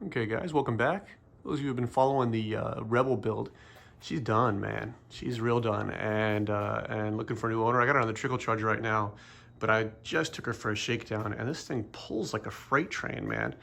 Okay guys, welcome back. Those of you who have been following the Rebel build, she's done, man. She's real done, and looking for a new owner. I got her on the trickle charger right now, but I just took her for a shakedown, and this thing pulls like a freight train, man.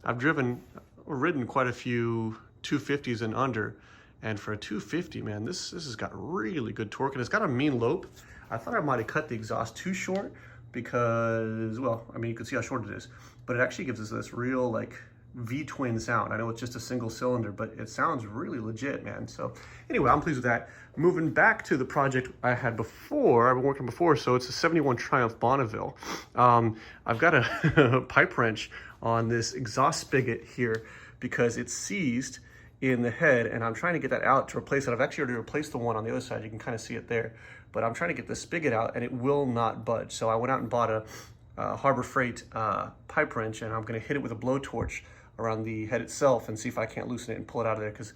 I've ridden quite a few 250s and under, and for a 250, man, this has got really good torque, and it's got a mean lope. I thought I might have cut the exhaust too short because, well, I mean, you can see how short it is, but it actually gives us this real like V-twin sound. I know it's just a single cylinder, but it sounds really legit, man. So anyway, I'm pleased with that. Moving back to the project I had before, I've been working before, so it's a 71 Triumph Bonneville. I've got a pipe wrench on this exhaust spigot here because it's seized in the head, and I'm trying to get that out to replace it. I've actually already replaced the one on the other side. You can kind of see it there, but I'm trying to get the spigot out and it will not budge. So I went out and bought a Harbor Freight pipe wrench, and I'm going to hit it with a blowtorch around the head itself and see if I can't loosen it and pull it out of there because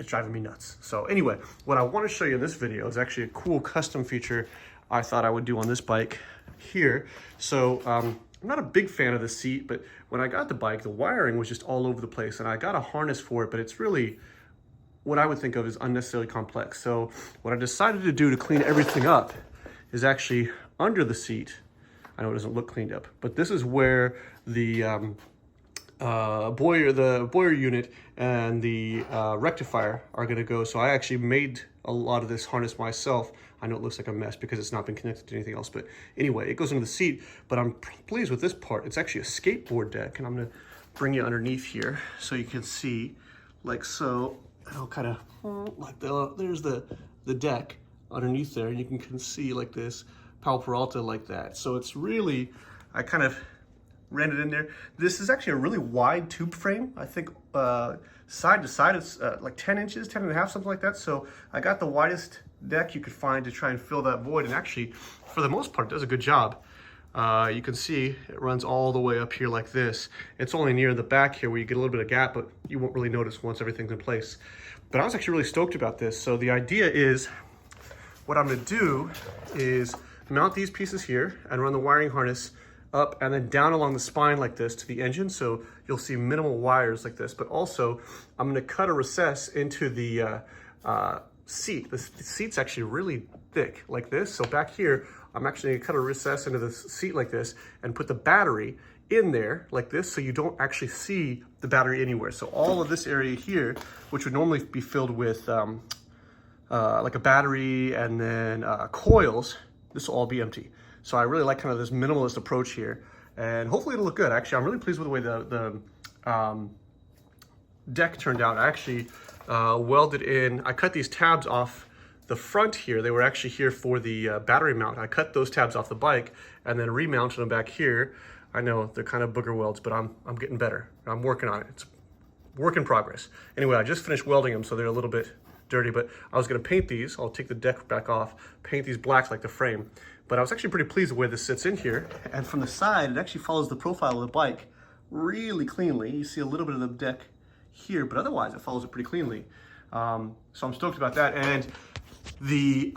it's driving me nuts. So anyway, what I want to show you in this video is actually a cool custom feature I thought I would do on this bike here. So I'm not a big fan of the seat, but when I got the bike, the wiring was just all over the place, and I got a harness for it, but it's really what I would think of as unnecessarily complex. So what I decided to do to clean everything up is actually under the seat. I know it doesn't look cleaned up, but this is where the boiler unit and the rectifier are going to go. So I actually made a lot of this harness myself. I know it looks like a mess because it's not been connected to anything else, but anyway, it goes into the seat. But I'm pleased with this part. It's actually a skateboard deck, and I'm going to bring you underneath here so you can see, like so. I'll kind of like there's the deck underneath there, and you can see like this Pal Peralta like that. So it's really, I kind of ran it in there. This is actually a really wide tube frame. I think side to side it's like 10 inches, 10 and a half, something like that. So I got the widest deck you could find to try and fill that void, and actually for the most part it does a good job. You can see it runs all the way up here like this. It's only near the back here where you get a little bit of gap, but you won't really notice once everything's in place. But I was actually really stoked about this. So the idea is, what I'm gonna do is mount these pieces here and run the wiring harness up and then down along the spine like this to the engine. So you'll see minimal wires like this, but also I'm gonna cut a recess into the seat. The seat's actually really thick like this. So back here, I'm actually gonna cut a recess into the seat like this and put the battery in there like this, so you don't actually see the battery anywhere. So all of this area here, which would normally be filled with like a battery and then coils, this will all be empty. So I really like kind of this minimalist approach here, and hopefully it'll look good. Actually, I'm really pleased with the way the deck turned out. I actually welded in, I cut these tabs off the front here. They were actually here for the battery mount. I cut those tabs off the bike and then remounted them back here. I know they're kind of booger welds, but I'm getting better. I'm working on it. It's work in progress. Anyway, I just finished welding them, so they're a little bit dirty, but I was gonna paint these. I'll take the deck back off, paint these black like the frame. But I was actually pretty pleased with the way this sits in here. And from the side, it actually follows the profile of the bike really cleanly. You see a little bit of the deck here, but otherwise it follows it pretty cleanly. So I'm stoked about that. And the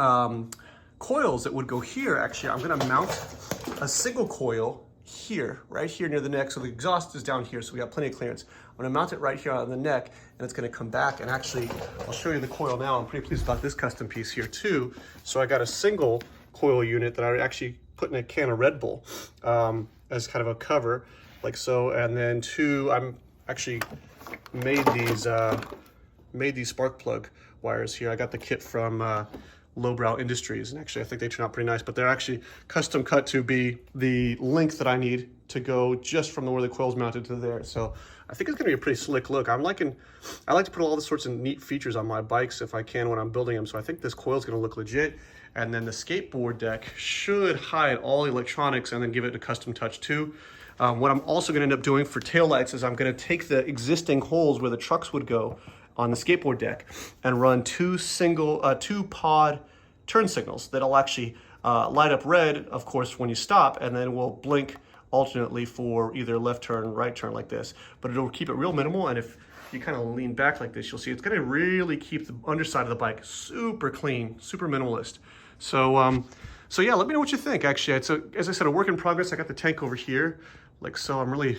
coils that would go here, actually, I'm gonna mount a single coil here, right here near the neck. So the exhaust is down here, so we got plenty of clearance. I'm gonna mount it right here on the neck, and it's gonna come back. And actually, I'll show you the coil now. I'm pretty pleased about this custom piece here too. So I got a single coil unit that I actually put in a can of Red Bull as kind of a cover, like so. And then two, I'm actually made these spark plug wires here. I got the kit from Lowbrow Industries, and actually I think they turn out pretty nice, but they're actually custom cut to be the length that I need to go just from where the coil's mounted to there. So I think it's gonna be a pretty slick look. I like to put all the sorts of neat features on my bikes if I can when I'm building them. So I think this coil's gonna look legit. And then the skateboard deck should hide all the electronics and then give it a custom touch too. What I'm also gonna end up doing for taillights is I'm gonna take the existing holes where the trucks would go on the skateboard deck and run two pod turn signals that'll actually light up red, of course, when you stop, and then will blink alternately for either left turn, right turn like this. But it'll keep it real minimal, and if you kind of lean back like this, you'll see it's gonna really keep the underside of the bike super clean, super minimalist. So, so yeah, let me know what you think. Actually, it's as I said, a work in progress. I got the tank over here, like so. I'm really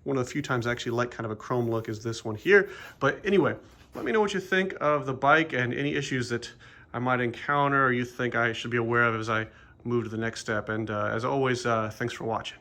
One of the few times I actually like kind of a chrome look is this one here. But anyway, let me know what you think of the bike and any issues that I might encounter or you think I should be aware of as I move to the next step. And as always, thanks for watching.